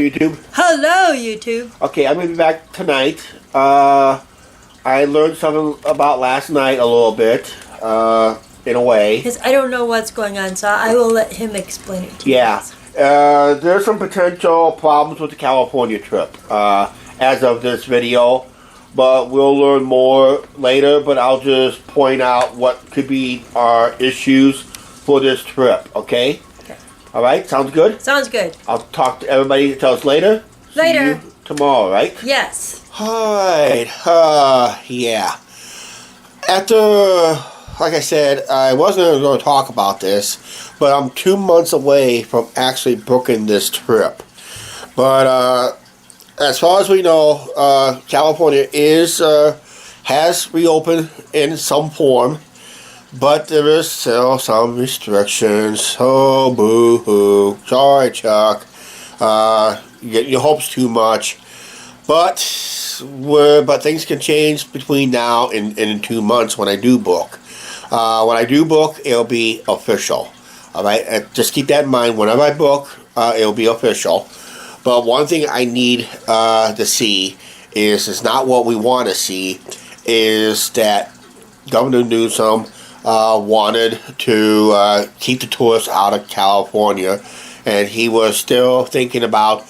YouTube. Hello, YouTube. Okay, I'm going to be back tonight. I learned something about last night a little bit, in a way. Because I don't know what's going on, so I will let him explain it to you. Yeah. There's some potential problems with the California trip, as of this video. But we'll learn more later, but I'll just point out what could be our issues for this trip, okay? Okay. Alright, sounds good? Sounds good. I'll talk to everybody. Tell us later. Later. See you tomorrow, right? Yes. Alright, yeah. After, like I said, I wasn't going to talk about this, but I'm 2 months away from actually booking this trip. But, as far as we know, California has reopened in some form, but there is still some restrictions. Oh, boo-hoo. Sorry, Chuck. You get your hopes too much. But things can change between now and in 2 months when I do book. When I do book, it'll be official. Alright, just keep that in mind. Whenever I book, it'll be official. But one thing I need to see is not what we want to see, is that Governor Newsom wanted to keep the tourists out of California, and he was still thinking about,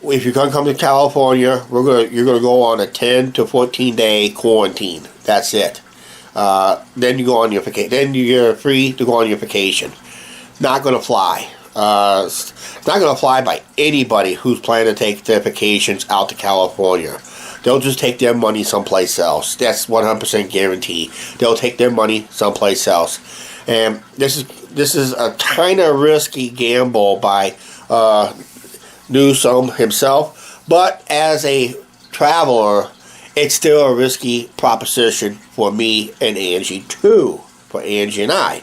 if you're going to come to California, you're gonna go on a 10 to 14 day quarantine. That's it. Then you go on your vacation. Then you're free to go on your vacation. Not going to fly. It's not going to fly by anybody who's planning to take their vacations out to California. They'll just take their money someplace else. That's 100% guarantee. They'll take their money someplace else. And this is a kind of risky gamble by Newsom himself. But as a traveler, it's still a risky proposition for me and Angie too. For Angie and I.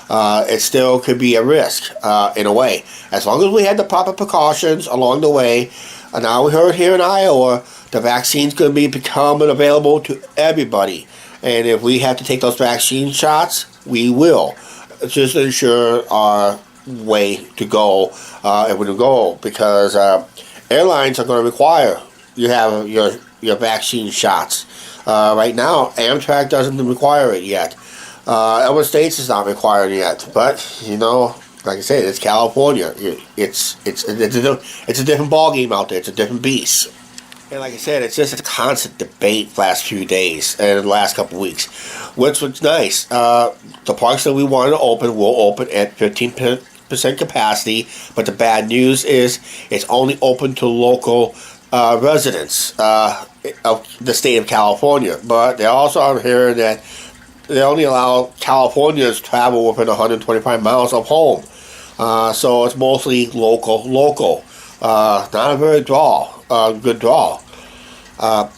It still could be a risk, in a way. As long as we had the proper precautions along the way. And now we heard here in Iowa, the vaccine's going to be becoming available to everybody. And if we have to take those vaccine shots, we will. Just to ensure our way to go, if we're to go. Because airlines are going to require you have your vaccine shots. Right now, Amtrak doesn't require it yet. Other states is not required yet, but you know, like I said, it's California. It's a different ball game out there. It's a different beast. And like I said, it's just a constant debate the last few days and the last couple of weeks. Which was nice. The parks that we wanted to open will open at 15% capacity, but the bad news is it's only open to local residents of the state of California. But they also are hearing that they only allow Californians to travel within 125 miles of home. So it's mostly local. Not a very good draw.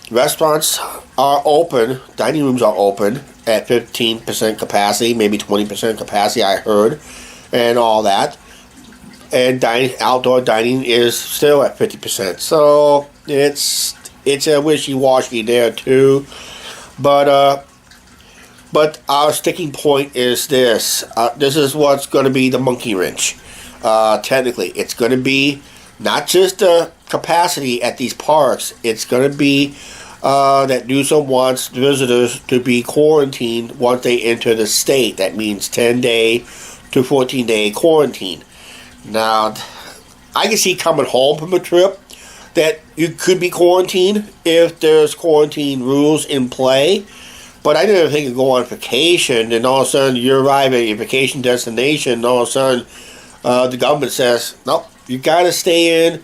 Restaurants are open, dining rooms are open at 15% capacity, maybe 20% capacity, I heard, and all that. And outdoor dining is still at 50%. So it's a wishy-washy there too. But our sticking point is this. This is what's going to be the monkey wrench. Technically, it's going to be not just the capacity at these parks. It's going to be that Newsom wants visitors to be quarantined once they enter the state. That means 10-day to 14-day quarantine. Now, I can see coming home from a trip that you could be quarantined if there's quarantine rules in play. But I didn't think of go on vacation, and all of a sudden you arrive at your vacation destination, and all of a sudden the government says, nope, you gotta stay in,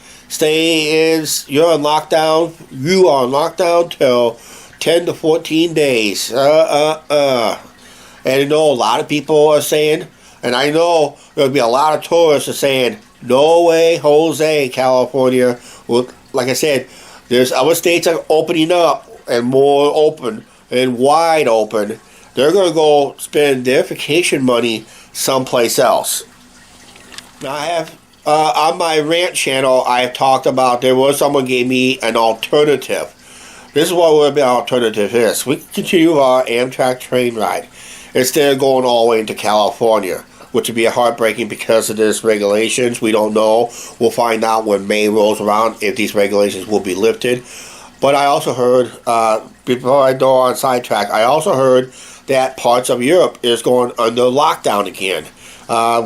you're on lockdown, you are on lockdown till 10 to 14 days. And you know, a lot of people are saying, and I know there'll be a lot of tourists are saying, no way, Jose, California. Well, like I said, there's other states that are opening up and more open and wide open. They're going to go spend their vacation money someplace else. Now I have, on my rant channel, I have talked about, someone gave me an alternative. This is what the alternative is. We continue our Amtrak train ride instead of going all the way into California. which would be heartbreaking because of this regulations. We don't know. We'll find out when May rolls around if these regulations will be lifted. But I also heard, before I go on sidetrack, I also heard that parts of Europe is going under lockdown again.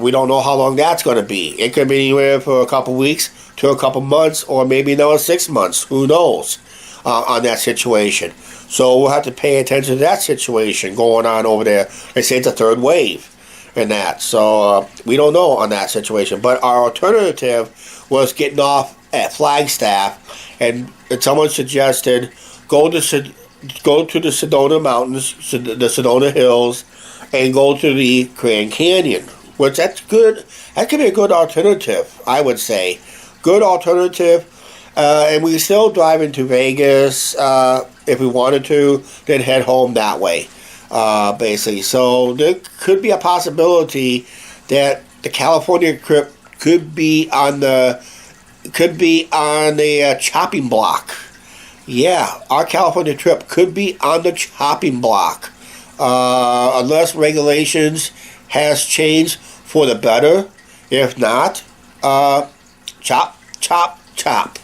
We don't know how long that's going to be. It could be anywhere for a couple weeks to a couple months, or maybe another 6 months. Who knows on that situation. So we'll have to pay attention to that situation going on over there. They say it's a third wave and that. So we don't know on that situation. But our alternative was getting off at Flagstaff, and someone suggested go to the Sedona Mountains, the Sedona Hills, and go to the Grand Canyon. Which that's good. That could be a good alternative, I would say. Good alternative. And we still drive into Vegas if we wanted to, then head home that way, basically. So there could be a possibility that the California trip could be on the chopping block. Yeah, our California trip could be on the chopping block, unless regulations has changed for the better. If not, chop, chop, chop.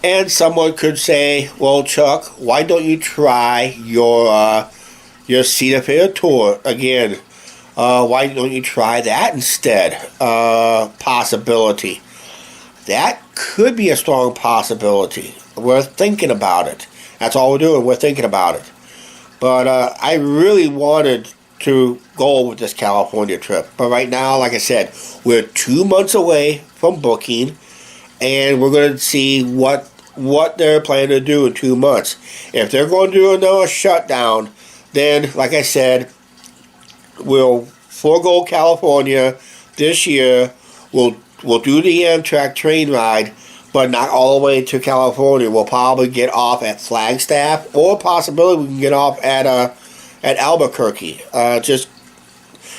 And someone could say, well, Chuck, why don't you try your Cedar Fair tour again? Why don't you try that instead? Possibility. That could be a strong possibility. We're thinking about it. That's all we're doing. We're thinking about it. But I really wanted to go with this California trip. But right now, like I said, we're 2 months away from booking, and we're going to see what they're planning to do in 2 months. If they're going to do another shutdown, then, like I said, we'll forego California this year. We'll do the Amtrak train ride, but not all the way to California. We'll probably get off at Flagstaff, or possibly we can get off at Albuquerque. I'll just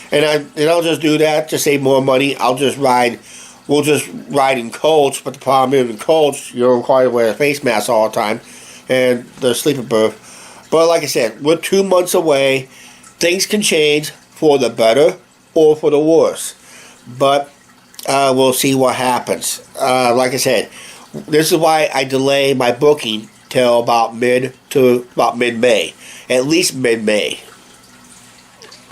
do that to save more money. We'll just ride in coach, but the problem is in coach, you're required to wear a face mask all the time, and the sleeper berth. But like I said, we're 2 months away. Things can change for the better or for the worse. But we'll see what happens. Like I said, this is why I delay my booking till about mid-May, at least mid-May.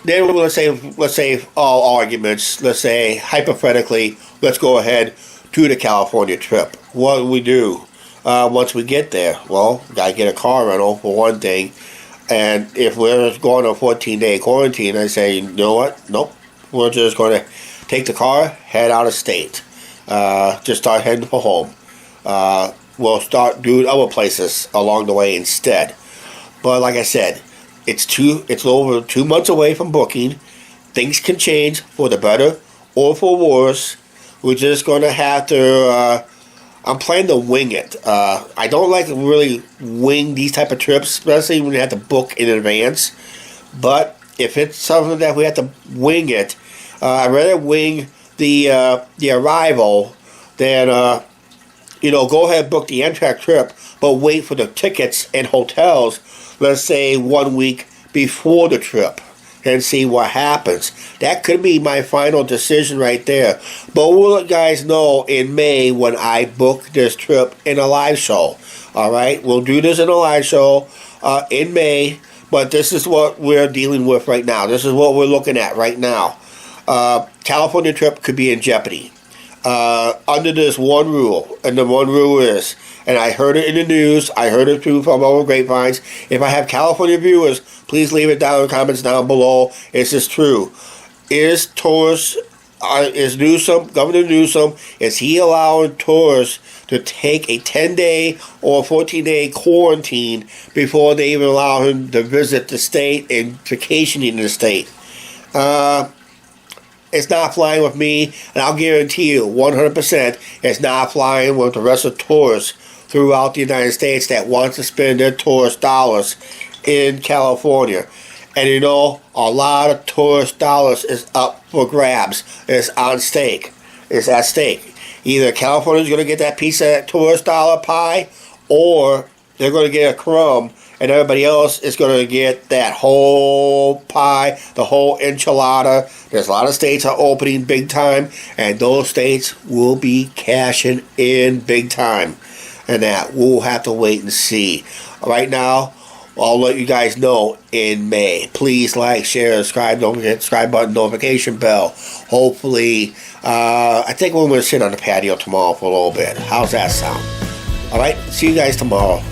Then let's say all arguments. Let's say hypothetically, let's go ahead to the California trip. What do we do once we get there? Well, gotta get a car rental for one thing. And if we're going on a 14-day quarantine, I say, you know what? Nope. We're just going to take the car, head out of state. Just start heading for home. We'll start doing other places along the way instead. But like I said, it's over 2 months away from booking. Things can change for the better or for worse. We're just going to have to... I'm planning to wing it. I don't like to really wing these type of trips, especially when you have to book in advance. But if it's something that we have to wing it, I'd rather wing the arrival than go ahead and book the Amtrak trip, but wait for the tickets and hotels, let's say 1 week before the trip, and see what happens. That could be my final decision right there. But we'll let guys know in May when I book this trip in a live show. Alright, we'll do this in a live show in May, but this is what we're dealing with right now. This is what we're looking at right now. California trip could be in jeopardy. Under this one rule, and the one rule is, and I heard it in the news, I heard it too from all the grapevines. If I have California viewers, please leave it down in the comments down below. Is this true? Is Governor Newsom, is he allowing tourists to take a 10-day or 14-day quarantine before they even allow him to visit the state and vacation in the state? It's not flying with me, and I'll guarantee you 100% it's not flying with the rest of tourists throughout the United States that want to spend their tourist dollars in California. And a lot of tourist dollars is up for grabs. It's on stake. It's at stake. Either California's going to get that piece of that tourist dollar pie, or they're going to get a crumb, and everybody else is going to get that whole pie, the whole enchilada. There's a lot of states are opening big time, and those states will be cashing in big time. And that we'll have to wait and see. Right now, I'll let you guys know in May. Please like, share, subscribe. Don't forget subscribe button, notification bell. Hopefully, I think we're going to sit on the patio tomorrow for a little bit. How's that sound? All right, see you guys tomorrow.